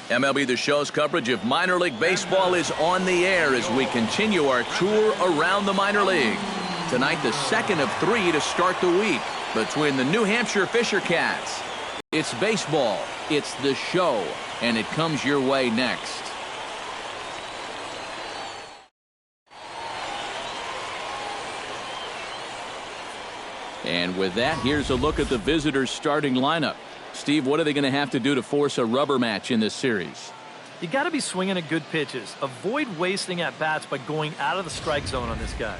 MLB The Show's coverage of minor league baseball is on the air as we continue our tour around the minor league. Tonight, the second of 3 to start the week between the New Hampshire Fisher Cats. It's baseball, it's the show, and it comes your way next. And with that, here's a look at the visitors' starting lineup. Steve, what are they going to have to do to force a rubber match in this series? You got to be swinging at good pitches. Avoid wasting at bats by going out of the strike zone on this guy.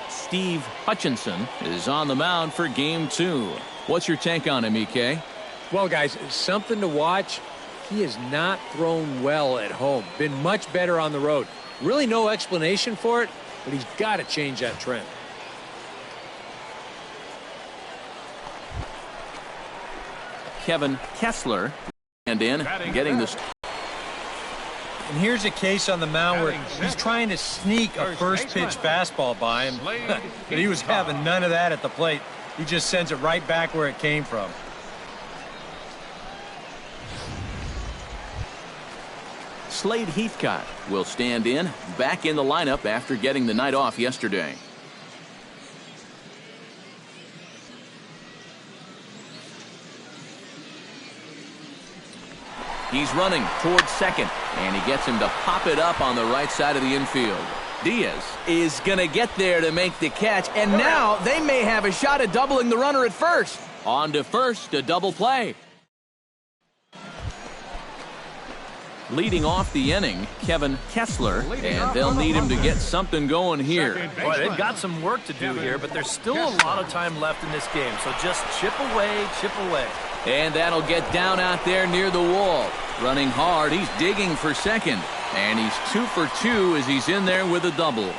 Steve Hutchinson is on the mound for game 2. What's your take on him, EK? Well, guys, something to watch. He has not thrown well at home. Been much better on the road. Really no explanation for it, but he's got to change that trend. Kevin Kessler and in getting this. And here's a case on the mound where he's trying to sneak a first pitch fastball by him, but he was having none of that at the plate. He just sends it right back where it came from. Slade Heathcott will stand in, back in the lineup after getting the night off yesterday. He's running towards second, and he gets him to pop it up on the right side of the infield. Diaz is going to get there to make the catch, and now they may have a shot at doubling the runner at first. On to first, a double play. Leading off the inning, Kevin Kessler, and they'll need him to get something going here. Boy, they've got some work to do here, but there's still a lot of time left in this game, so just chip away, chip away. And that'll get down out there near the wall. Running hard, he's digging for second. And he's 2 for 2 as he's in there with a double.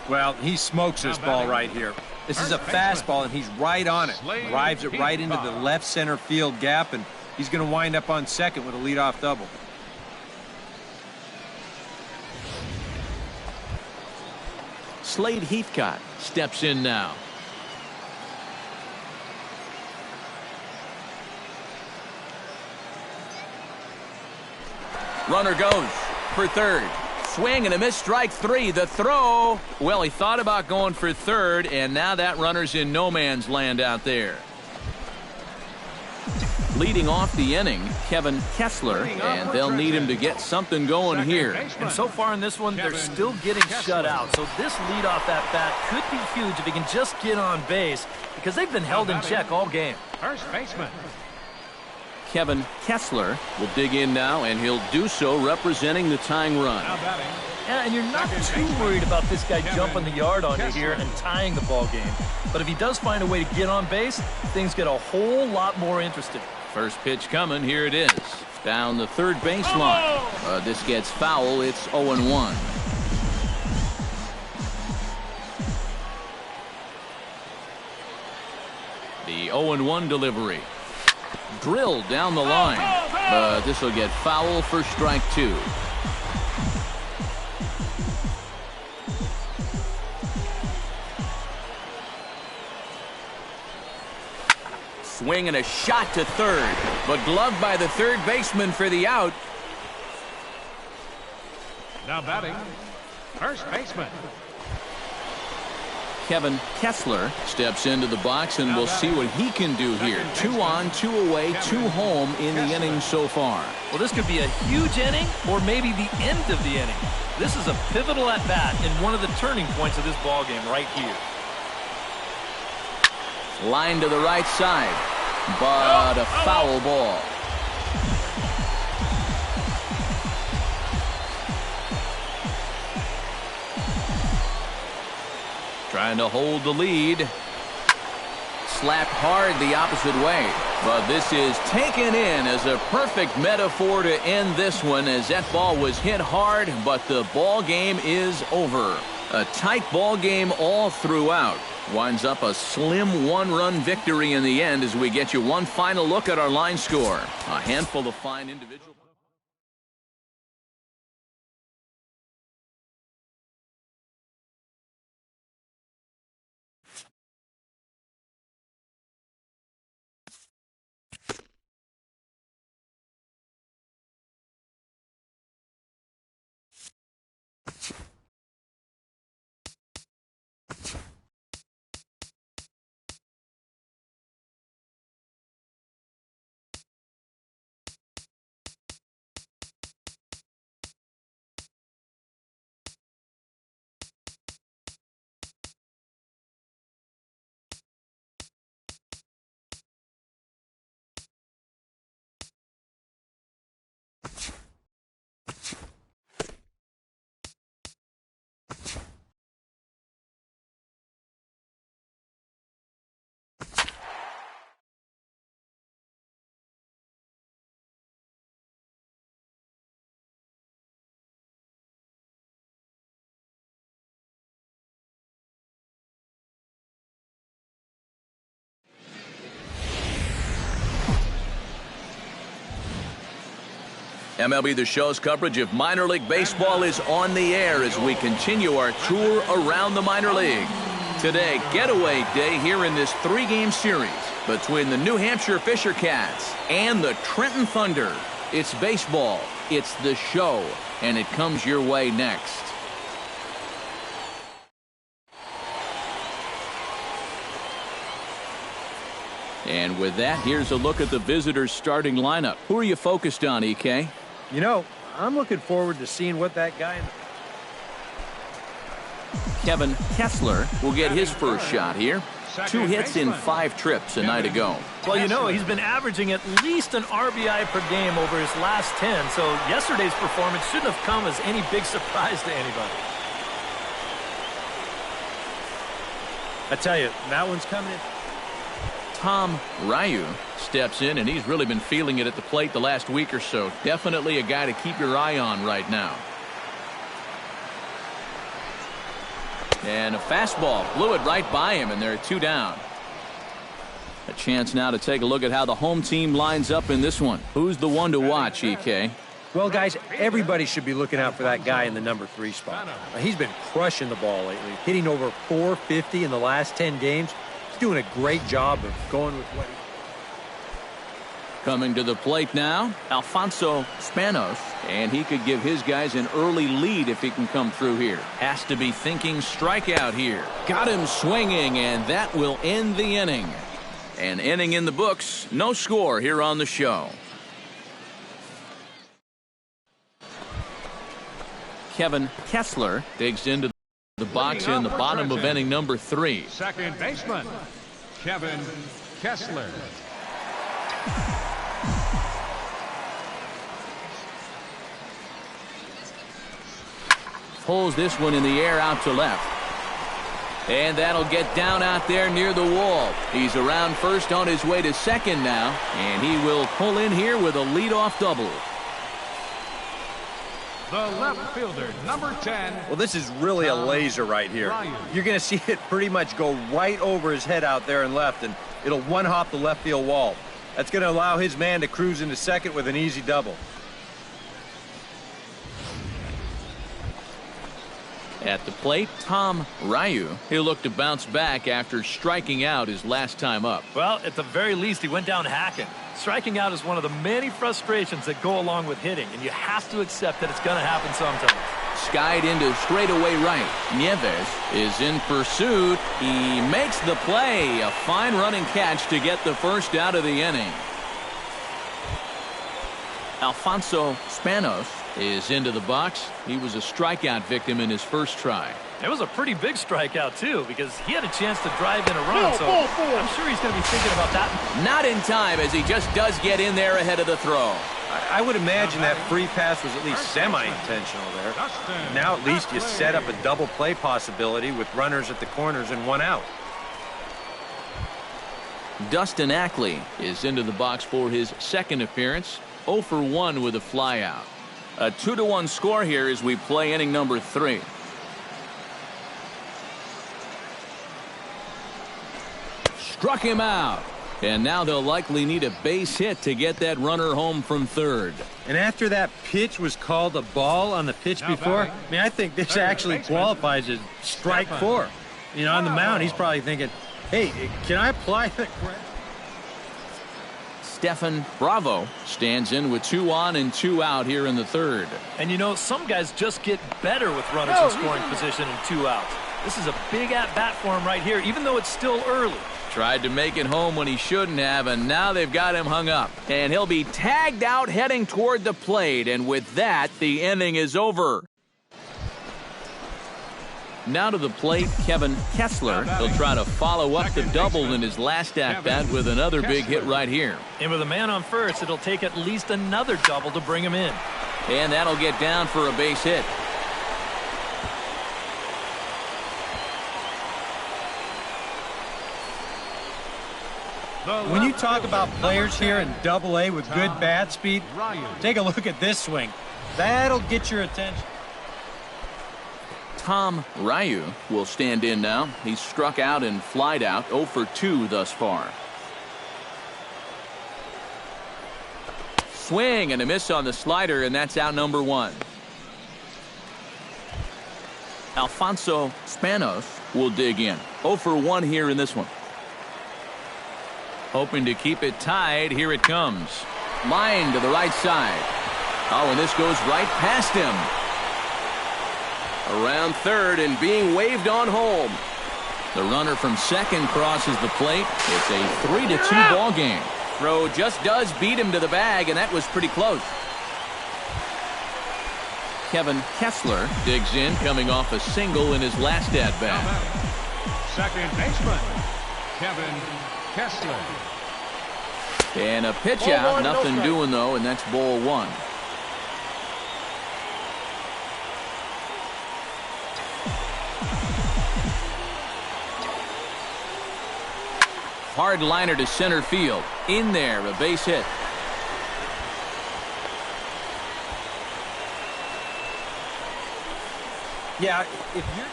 Well, he smokes this ball right here. This is a fastball, and he's right on it. Drives it right into the left center field gap, and he's going to wind up on second with a leadoff double. Slade Heathcott steps in now. Runner goes for third. Swing and a miss, strike 3. The throw. Well, he thought about going for third, and now that runner's in no man's land out there. Leading off the inning, Kevin Kessler, and they'll need him to get something going here. And so far in this one, they're still getting shut out. So this leadoff at bat could be huge if he can just get on base, because they've been held in check all game. First baseman Kevin Kessler will dig in now, and he'll do so representing the tying run. Yeah, and you're not too worried about this guy jumping the yard on you here and tying the ball game. But if he does find a way to get on base, things get a whole lot more interesting. First pitch coming. Here it is. Down the third baseline. This gets foul. It's 0-1. The 0-1 delivery. Drilled down the line. This will get foul for strike 2. Swing and a shot to third, but gloved by the third baseman for the out. now batting first baseman Kevin Kessler steps into the box, and we'll see what he can do here. 2 on, 2 away, 2 home in the inning so far. Well, this could be a huge inning or maybe the end of the inning. This is a pivotal at bat and one of the turning points of this ball game right here. Line to the right side, but a foul ball. Trying to hold the lead. Slapped hard the opposite way. But this is taken in as a perfect metaphor to end this one, as that ball was hit hard, but the ball game is over. A tight ball game all throughout. Winds up a slim 1-run victory in the end as we get you one final look at our line score. A handful of fine individual MLB The Show's coverage of minor league baseball is on the air as we continue our tour around the minor league. Today, getaway day here in this 3-game series between the New Hampshire Fisher Cats and the Trenton Thunder. It's baseball, it's the show, and it comes your way next. And with that, here's a look at the visitors' starting lineup. Who are you focused on, EK? You know, I'm looking forward to seeing what that guy... Kevin Kessler will get his first shot here. 2 hits in 5 trips a night ago. Well, you know, he's been averaging at least an RBI per game over his last 10, so yesterday's performance shouldn't have come as any big surprise to anybody. I tell you, that one's coming in. Tom Ryu steps in, and he's really been feeling it at the plate the last week or so. Definitely a guy to keep your eye on right now. And a fastball blew it right by him, and there are 2 down. A chance now to take a look at how the home team lines up in this one. Who's the one to watch, EK? Well, guys, everybody should be looking out for that guy in the number 3 spot. He's been crushing the ball lately, hitting over 450 in the last 10 games. He's doing a great job of going with what he... Coming to the plate now, Alfonso Spanos, and he could give his guys an early lead if he can come through here. Has to be thinking strikeout here. Got him swinging, and that will end the inning. An inning in the books, no score here on the show. Kevin Kessler digs into the box in the bottom of inning number 3. Second baseman, Kevin Kessler. Pulls this one in the air out to left. And that'll get down out there near the wall. He's around first on his way to second now. And he will pull in here with a leadoff double. The left fielder, number 10. Well, this is really a laser right here. You're going to see it pretty much go right over his head out there and left, and it'll one-hop the left field wall. That's going to allow his man to cruise into second with an easy double. At the plate, Tom Ryu. He'll look to bounce back after striking out his last time up. Well, at the very least, he went down hacking. Striking out is one of the many frustrations that go along with hitting, and you have to accept that it's going to happen sometimes. Skied into straightaway right. Nieves is in pursuit. He makes the play. A fine running catch to get the first out of the inning. Alfonso Spanos is into the box. He was a strikeout victim in his first try. It was a pretty big strikeout, too, because he had a chance to drive in a run, so I'm sure he's going to be thinking about that. Not in time, as he just does get in there ahead of the throw. I would imagine that free pass was at least semi-intentional there. Now at least you set up a double play possibility with runners at the corners and 1 out. Dustin Ackley is into the box for his second appearance. 0 for 1 with a flyout. A 2-1 score here as we play inning number 3. Struck him out. And now they'll likely need a base hit to get that runner home from third. And after that pitch was called a ball on the pitch before, I mean, I think this actually qualifies as strike 4. You know, on the mound, he's probably thinking, hey, can I apply the correct? Stephen Bravo stands in with 2 on and 2 out here in the third. And you know, some guys just get better with runners in scoring position and 2 outs. This is a big at-bat for him right here, even though it's still early. Tried to make it home when he shouldn't have, and now they've got him hung up. And he'll be tagged out heading toward the plate, and with that, the inning is over. Now to the plate, Kevin Kessler. He'll try to follow up the double in his last at-bat with another big hit right here. And with a man on first, it'll take at least another double to bring him in. And that'll get down for a base hit. When you talk about players here in Double-A with good bat speed, take a look at this swing. That'll get your attention. Tom Ryu will stand in now. He's struck out and flied out, 0 for 2 thus far. Swing and a miss on the slider, and that's out number 1. Alfonso Spanos will dig in. 0 for 1 here in this one. Hoping to keep it tied. Here it comes. Line to the right side. Oh, and this goes right past him. Around third and being waved on home. The runner from second crosses the plate. It's a 3-2 ball game. Throw just does beat him to the bag, and that was pretty close. Kevin Kessler digs in, coming off a single in his last at-bat. Second baseman, Kevin Kessler. And a pitch out, nothing doing though, and that's ball 1. Hard liner to center field. In there, a base hit. Yeah, if you're...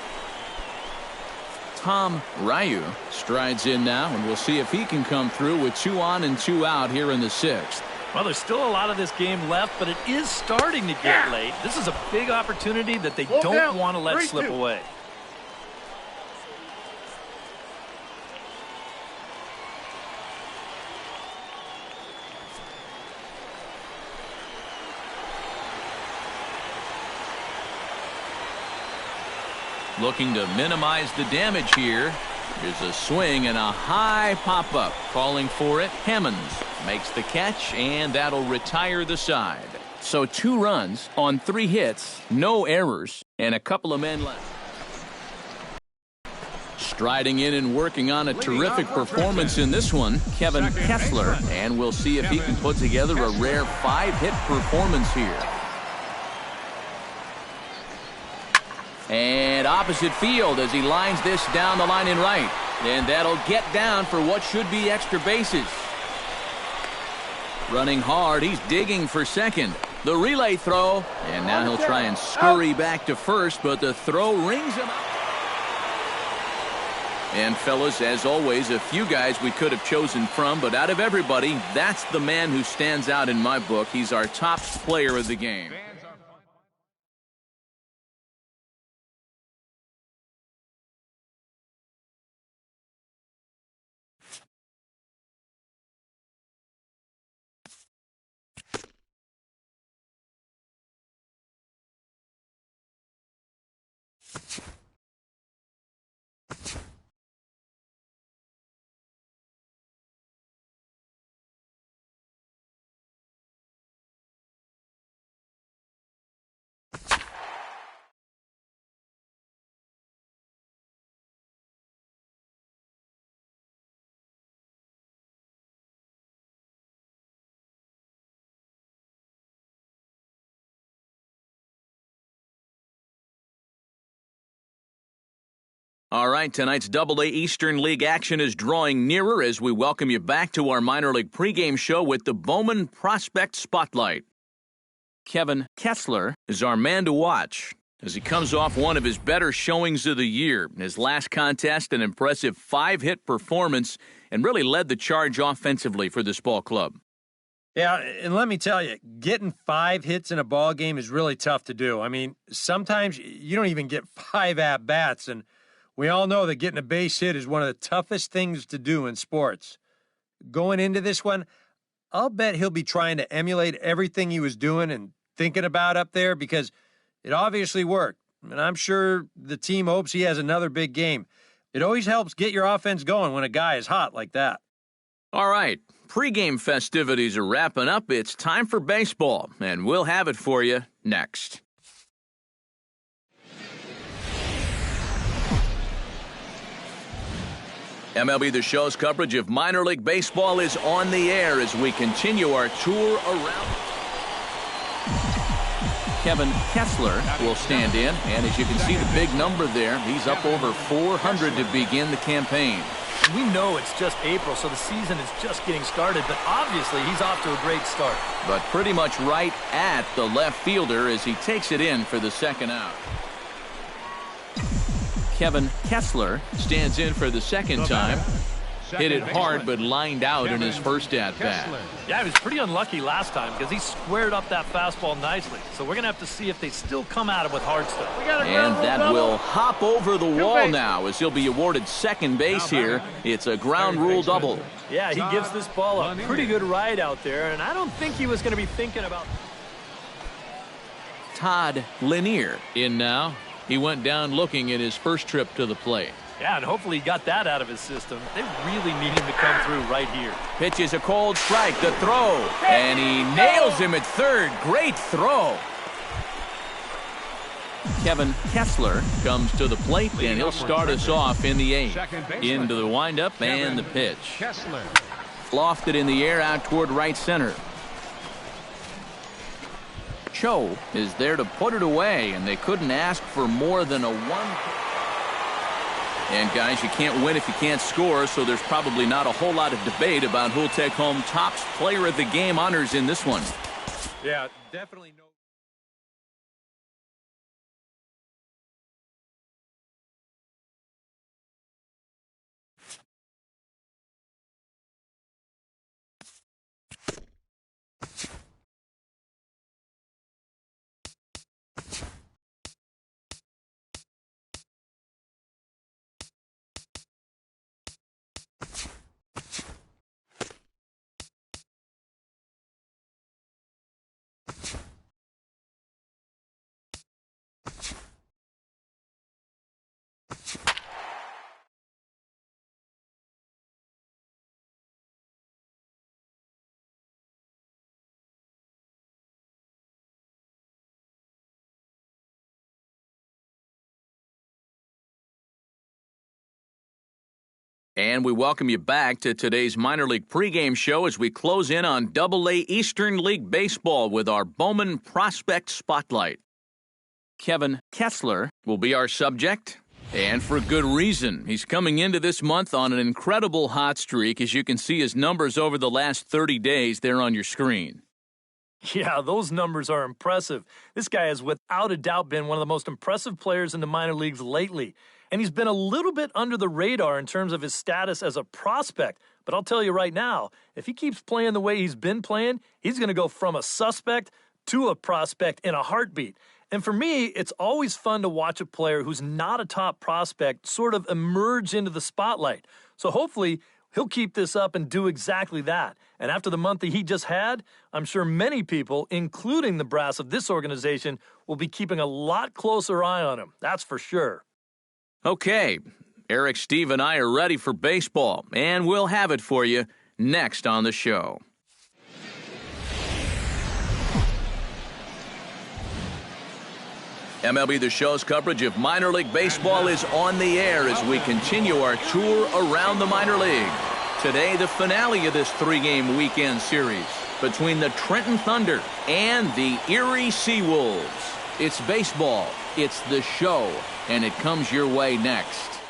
Tom Ryu strides in now, and we'll see if he can come through with 2 on and 2 out here in the 6th. Well, there's still a lot of this game left, but it is starting to get late. This is a big opportunity that they don't want to let slip away. Looking to minimize the damage here. Here's a swing and a high pop-up. Calling for it. Hammonds makes the catch, and that'll retire the side. So 2 runs on 3 hits, no errors, and a couple of men left. Striding in and working on a terrific performance in this one, Kevin Kessler, and we'll see if he can put together a rare 5-hit performance here. And opposite field as he lines this down the line in right. And that'll get down for what should be extra bases. Running hard, he's digging for second. The relay throw, and now he'll try and scurry back to first, but the throw rings him out. And fellas, as always, a few guys we could have chosen from, but out of everybody, that's the man who stands out in my book. He's our top player of the game. All right, tonight's Double-A Eastern League action is drawing nearer as we welcome you back to our minor league pregame show with the Bowman Prospect Spotlight. Kevin Kessler is our man to watch as he comes off one of his better showings of the year. In his last contest, an impressive 5-hit performance, and really led the charge offensively for this ball club. Yeah, and let me tell you, getting 5 hits in a ball game is really tough to do. I mean, sometimes you don't even get 5 at-bats, and we all know that getting a base hit is one of the toughest things to do in sports. Going into this one, I'll bet he'll be trying to emulate everything he was doing and thinking about up there because it obviously worked. And I'm sure the team hopes he has another big game. It always helps get your offense going when a guy is hot like that. All right, pregame festivities are wrapping up. It's time for baseball, and we'll have it for you next. MLB The Show's coverage of minor league baseball is on the air as we continue our tour around. Kevin Kessler will stand in, and as you can see the big number there, he's up over 400 to begin the campaign. We know it's just April, so the season is just getting started, but obviously he's off to a great start. But pretty much right at the left fielder as he takes it in for the second out. Kevin Kessler stands in for the second time. Hit it hard, but lined out in his first at-bat. Yeah, he was pretty unlucky last time because he squared up that fastball nicely. So we're going to have to see if they still come at him with hard stuff. And that will hop over the wall now as he'll be awarded second base here. It's a ground rule double. Yeah, he gives this ball a pretty good ride out there, and I don't think he was going to be thinking about... Todd Lanier in now. He went down looking at his first trip to the plate. Yeah, and hopefully he got that out of his system. They really need him to come through right here. Pitches a cold strike, the throw, and he nails him at third. Great throw. Kevin Kessler comes to the plate, and he'll start us off in the eighth. Into the windup and the pitch. Lofted in the air out toward right center. Cho is there to put it away, and they couldn't ask for more than a one. And guys, you can't win if you can't score, so there's probably not a whole lot of debate about who'll take home Topps Player of the Game honors in this one. Yeah, definitely no. And we welcome you back to today's minor league pregame show as we close in on Double-A Eastern League Baseball with our Bowman Prospect Spotlight. Kevin Kessler will be our subject, and for good reason. He's coming into this month on an incredible hot streak, as you can see his numbers over the last 30 days there on your screen. Yeah, those numbers are impressive. This guy has without a doubt been one of the most impressive players in the minor leagues lately. And he's been a little bit under the radar in terms of his status as a prospect. But I'll tell you right now, if he keeps playing the way he's been playing, he's going to go from a suspect to a prospect in a heartbeat. And for me, it's always fun to watch a player who's not a top prospect sort of emerge into the spotlight. So hopefully, he'll keep this up and do exactly that. And after the month that he just had, I'm sure many people, including the brass of this organization, will be keeping a lot closer eye on him. That's for sure. Okay, Eric, Steve, and I are ready for baseball, and we'll have it for you next on the show. MLB The Show's coverage of minor league baseball is on the air as we continue our tour around the minor league. Today, the finale of this three-game weekend series between the Trenton Thunder and the Erie Seawolves. It's baseball, it's the show, and it comes your way next.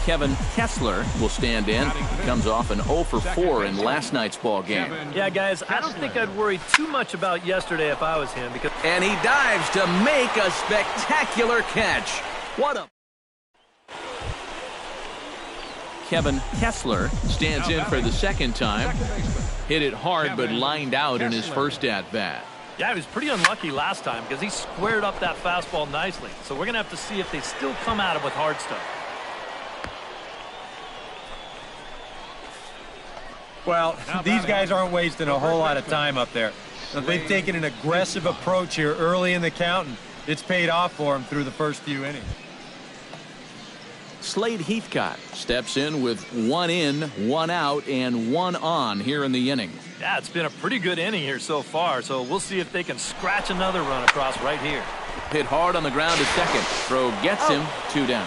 Kevin Kessler will stand in. He comes off an 0 for 4 in last night's ball game. Yeah, guys, I don't think I'd worry too much about yesterday if I was him. And he dives to make a spectacular catch. What a... Kevin Kessler stands in for the second time. Hit it hard, but lined out in his first at-bat. Yeah, he was pretty unlucky last time because he squared up that fastball nicely. So we're going to have to see if they still come at him with hard stuff. Well, these guys aren't wasting a whole lot of time up there. They've taken an aggressive approach here early in the count, and it's paid off for them through the first few innings. Slade Heathcott steps in with 1 in, 1 out, and 1 on here in the inning. Yeah, it's been a pretty good inning here so far, so we'll see if they can scratch another run across right here. Hit hard on the ground to second. Throw gets him, 2 down.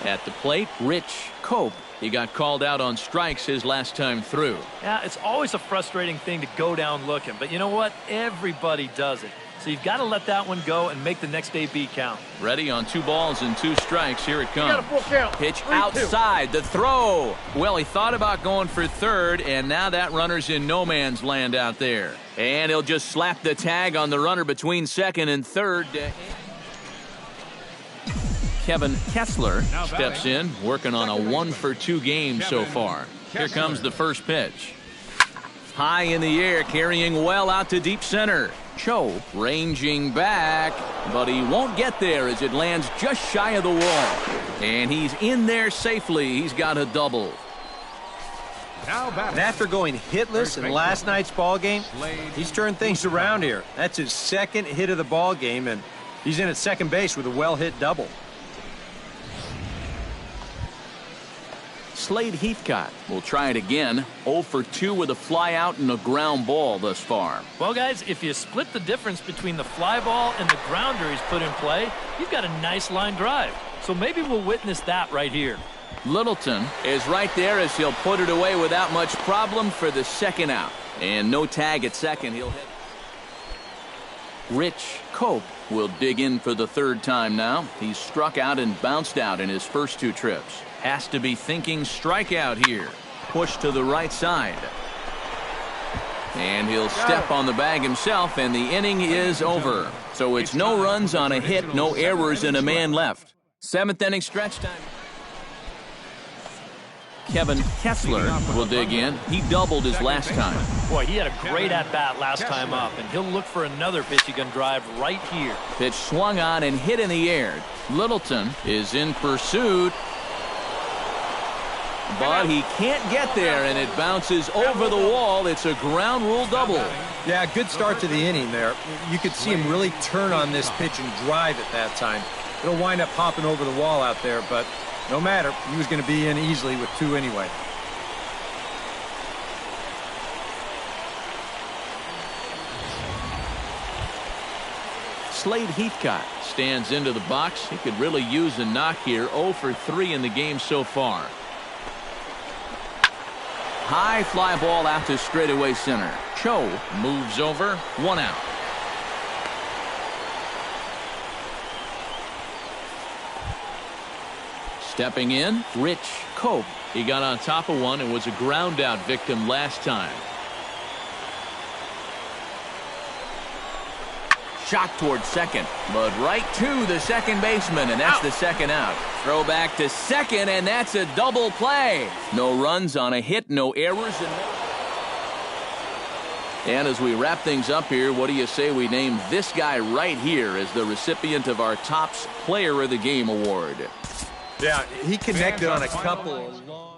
At the plate, Rich Cope. He got called out on strikes his last time through. Yeah, it's always a frustrating thing to go down looking, but you know what? Everybody does it. So you've got to let that one go and make the next AB count. Ready on 2 balls and 2 strikes. Here it comes. Got a full count. Pitch 3-2. outside. The throw. Well, he thought about going for third, and now that runner's in no man's land out there. And he'll just slap the tag on the runner between second and third. Kevin Kessler steps in, working on a 1-for-2 game so far. Here comes the first pitch. High in the air, carrying well out to deep center. Cho ranging back, but he won't get there as it lands just shy of the wall. And he's in there safely. He's got a double. And after going hitless in last night's ball game, he's turned things around here. That's his second hit of the ball game, and he's in at second base with a well-hit double. Slade Heathcott will try it again. 0-for-2 with a fly out and a ground ball thus far. Well, guys, if you split the difference between the fly ball and the grounder he's put in play, you've got a nice line drive. So maybe we'll witness that right here. Littleton is right there as he'll put it away without much problem for the second out. And no tag at second. He'll hit. Rich Cope will dig in for the third time now. He's struck out and bounced out in his first 2 trips. Has to be thinking strikeout here. Push to the right side. And he'll step on the bag himself, and the inning is over. So it's no runs on a hit, no errors, and a man left. 7th inning stretch time. Kevin Kessler will dig in. He doubled his last time. Boy, he had a great at-bat last time up, and he'll look for another pitch he can drive right here. Pitch swung on and hit in the air. Littleton is in pursuit. But he can't get there, and it bounces over the wall. It's a ground rule double. Yeah, good start to the inning there. You could see him really turn on this pitch and drive at that time. It'll wind up popping over the wall out there, but no matter. He was going to be in easily with 2 anyway. Slade Heathcott stands into the box. He could really use a knock here. 0-for-3 in the game so far. High fly ball out to straightaway center. Cho moves over. 1 out. Stepping in, Rich Cope. He got on top of one and was a ground out victim last time. Shot towards second, but right to the second baseman, and that's the second out. Throw back to second, and that's a double play. No runs on a hit, no errors. And as we wrap things up here, what do you say we name this guy right here as the recipient of our Topps Player of the Game award? Yeah, he connected on a couple of long